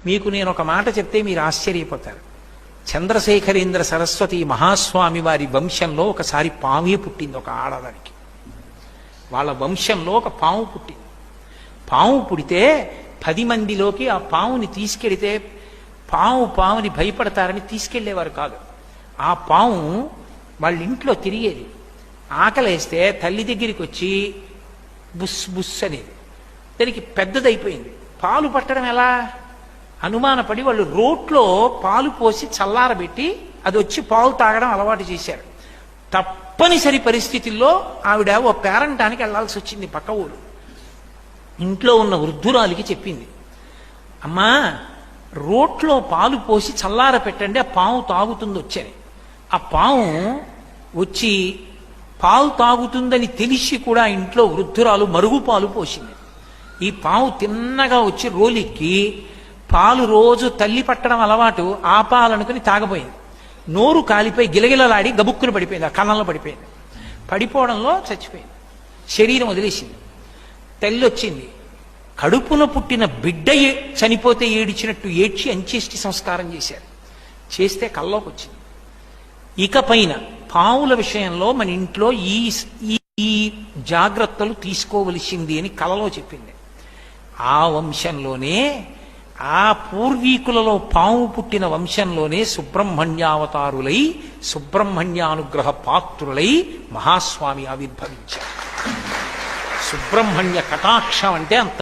మీకు నేను ఒక మాట చెప్తే మీరు ఆశ్చర్యపోతారు. చంద్రశేఖరేంద్ర సరస్వతి మహాస్వామి వారి వంశంలో ఒకసారి పాము పుట్టింది. ఒక ఆడదానికి వాళ్ళ వంశంలో ఒక పాము పుట్టింది. పాము పుడితే 10 మందిలోకి ఆ పాముని తీసుకెడితే పాముని భయపడతారని తీసుకెళ్లేవారు కాదు. ఆ పాము వాళ్ళ ఇంట్లో తిరిగేది. ఆకలేస్తే తల్లి దగ్గరికి వచ్చి బుస్ బుస్ అనేది. దానికి పెద్దదైపోయింది. పాలు పట్టడం ఎలా అనుమానపడి వాళ్ళు రోట్లో పాలు పోసి చల్లారబెట్టి అది వచ్చి పాలు తాగడం అలవాటు చేశారు. తప్పనిసరి పరిస్థితుల్లో ఆవిడ ఓ పేరంటానికి వెళ్లాల్సి వచ్చింది. పక్క ఊరు ఇంట్లో ఉన్న వృద్ధురాలికి చెప్పింది, అమ్మా రోట్లో పాలు పోసి చల్లార పెట్టండి, ఆ పాము తాగుతుంది వచ్చని. ఆ పాము వచ్చి పాలు తాగుతుందని తెలిసి కూడా ఇంట్లో వృద్ధురాలు మరుగు పాలు పోసింది. ఈ పాము తిన్నగా వచ్చి రోలిక్కి పాలు రోజు తల్లి పట్టడం అలవాటు, ఆ పాలనుకుని తాగపోయింది. నోరు కాలిపోయి గిలగిలలాడి గబుక్కును పడిపోయింది. ఆ కన్నంలో పడిపోయింది. పడిపోవడంలో చచ్చిపోయింది. శరీరం వదిలేసింది. తల్లి వచ్చింది. కడుపున పుట్టిన బిడ్డ చనిపోతే ఏడిచినట్టు ఏడ్చి అంత్యేష్టి సంస్కారం చేశారు. చేస్తే కల్లోకి వచ్చింది. ఇకపైన పావుల విషయంలో మన ఇంట్లో ఈ జాగ్రత్తలు తీసుకోవలసింది అని కలలో చెప్పింది. ఆ వంశంలోనే, ఆ పూర్వీకులలో పాము పుట్టిన వంశంలోనే సుబ్రహ్మణ్యావతారులై సుబ్రహ్మణ్యానుగ్రహ పాత్రులై మహాస్వామి ఆవిర్భవించారు. సుబ్రహ్మణ్య కటాక్షం అంటే అంత